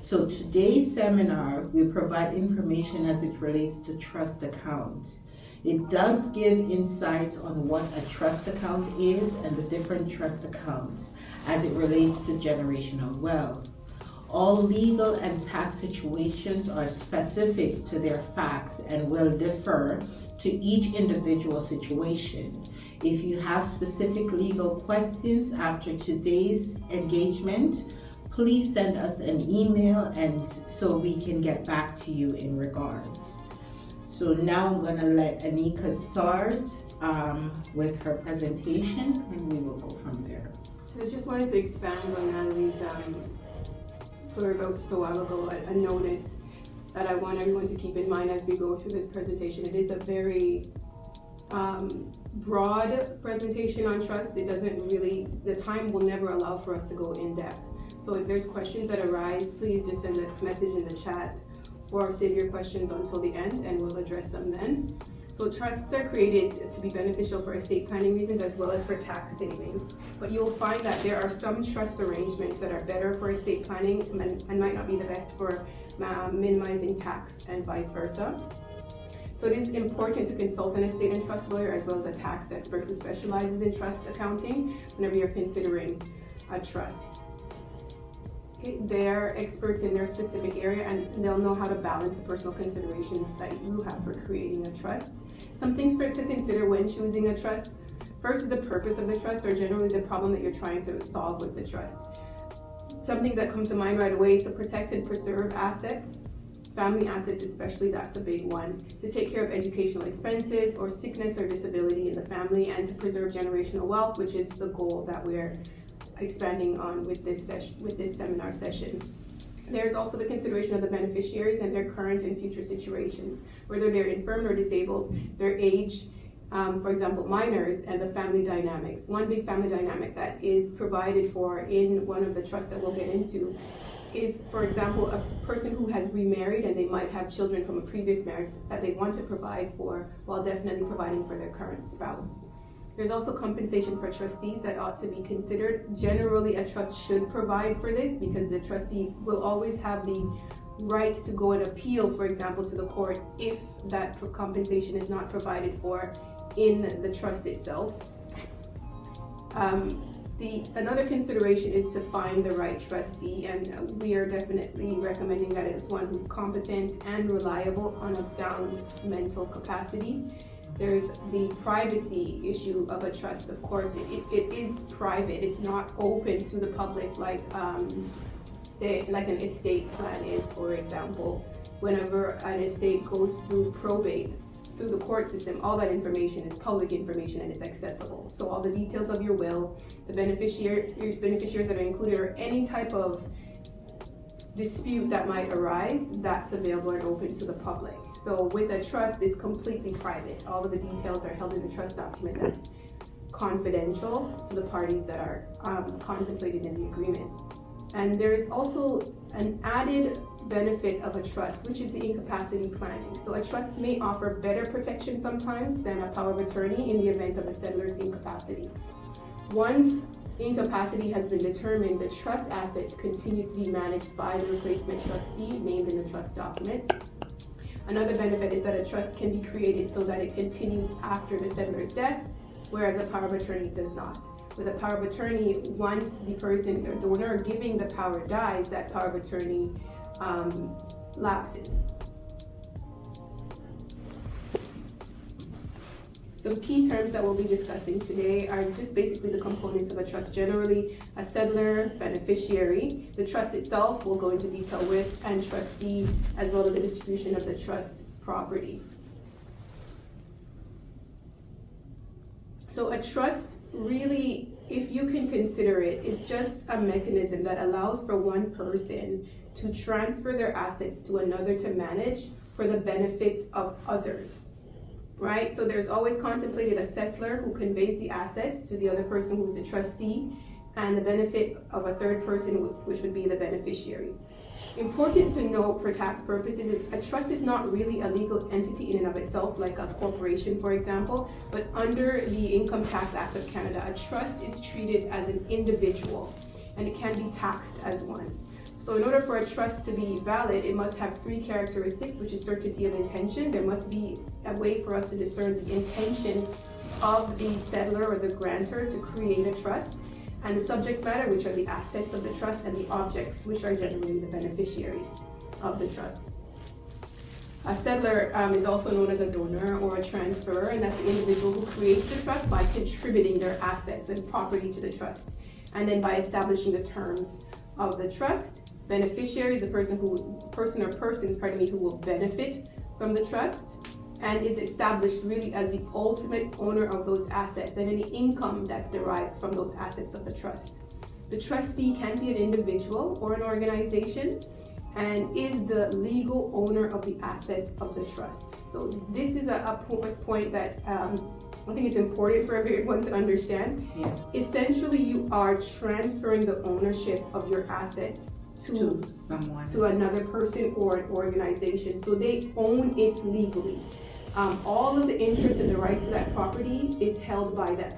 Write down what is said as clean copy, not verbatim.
So today's seminar, we provide information as it relates to trust account. It does give insights on what a trust account is and the different trust accounts as it relates to generational wealth. All legal and tax situations are specific to their facts and will differ to each individual situation. If you have specific legal questions after today's engagement, please send us an email and so we can get back to you in regards. So now I'm going to let Anika start with her presentation and we will go from there. So I just wanted to expand on Natalie's so a while ago, a notice that I want everyone to keep in mind as we go through this presentation. It is a very broad presentation on trust. It doesn't really, the time will never allow for us to go in depth. So if there's questions that arise, please just send a message in the chat or save your questions until the end and we'll address them then. So trusts are created to be beneficial for estate planning reasons as well as for tax savings. But you'll find that there are some trust arrangements that are better for estate planning and might not be the best for minimizing tax and vice versa. So it is important to consult an estate and trust lawyer as well as a tax expert who specializes in trust accounting whenever you're considering a trust. They're experts in their specific area and they'll know how to balance the personal considerations that you have for creating a trust. Some things to consider when choosing a trust. First is the purpose of the trust, or generally the problem that you're trying to solve with the trust. Some things that come to mind right away is to protect and preserve assets, family assets especially, that's a big one. To take care of educational expenses or sickness or disability in the family, and to preserve generational wealth, which is the goal that we're expanding on with this seminar session. There's also the consideration of the beneficiaries and their current and future situations, whether they're infirm or disabled, their age, for example, minors, and the family dynamics. One big family dynamic that is provided for in one of the trusts that we'll get into is, for example, a person who has remarried and they might have children from a previous marriage that they want to provide for while definitely providing for their current spouse. There's also compensation for trustees that ought to be considered. Generally, a trust should provide for this because the trustee will always have the right to go and appeal, for example, to the court if that compensation is not provided for in the trust itself. Another consideration is to find the right trustee, and we are definitely recommending that it's one who's competent and reliable and of sound mental capacity. There's the privacy issue of a trust. Of course, it is private. It's not open to the public like an estate plan is, for example. Whenever an estate goes through probate, through the court system, all that information is public information and is accessible. So all the details of your will, the beneficiaries that are included, or any type of dispute that might arise, that's available and open to the public. So with a trust, it's completely private. All of the details are held in the trust document that's confidential to the parties that are contemplated in the agreement. And there is also an added benefit of a trust, which is the incapacity planning. So a trust may offer better protection sometimes than a power of attorney in the event of a settler's incapacity. Once incapacity has been determined, the trust assets continue to be managed by the replacement trustee named in the trust document. Another benefit is that a trust can be created so that it continues after the settler's death, whereas a power of attorney does not. With a power of attorney, once the person or donor giving the power dies, that power of attorney lapses. Some key terms that we'll be discussing today are just basically the components of a trust generally: a settlor, beneficiary, the trust itself we'll go into detail with, and trustee, as well as the distribution of the trust property. So a trust, really, if you can consider it, is just a mechanism that allows for one person to transfer their assets to another to manage for the benefit of others. Right? So there's always contemplated a settlor who conveys the assets to the other person who's a trustee, and the benefit of a third person, which would be the beneficiary. Important to note for tax purposes, a trust is not really a legal entity in and of itself, like a corporation, for example, but under the Income Tax Act of Canada, a trust is treated as an individual, and it can be taxed as one. So in order for a trust to be valid, it must have three characteristics, which is certainty of intention. There must be a way for us to discern the intention of the settlor or the grantor to create a trust, and the subject matter, which are the assets of the trust, and the objects, which are generally the beneficiaries of the trust. A settlor is also known as a donor or a transferor, and that's the individual who creates the trust by contributing their assets and property to the trust, and then by establishing the terms of the trust. Beneficiary is a person or persons, who will benefit from the trust, and is established really as the ultimate owner of those assets and any income that's derived from those assets of the trust. The trustee can be an individual or an organization and is the legal owner of the assets of the trust. So this is a point that I think it's important for everyone to understand. Yeah. Essentially, you are transferring the ownership of your assets to someone, to another person or an organization, so they own it legally. All of the interests and the rights to that property is held by them.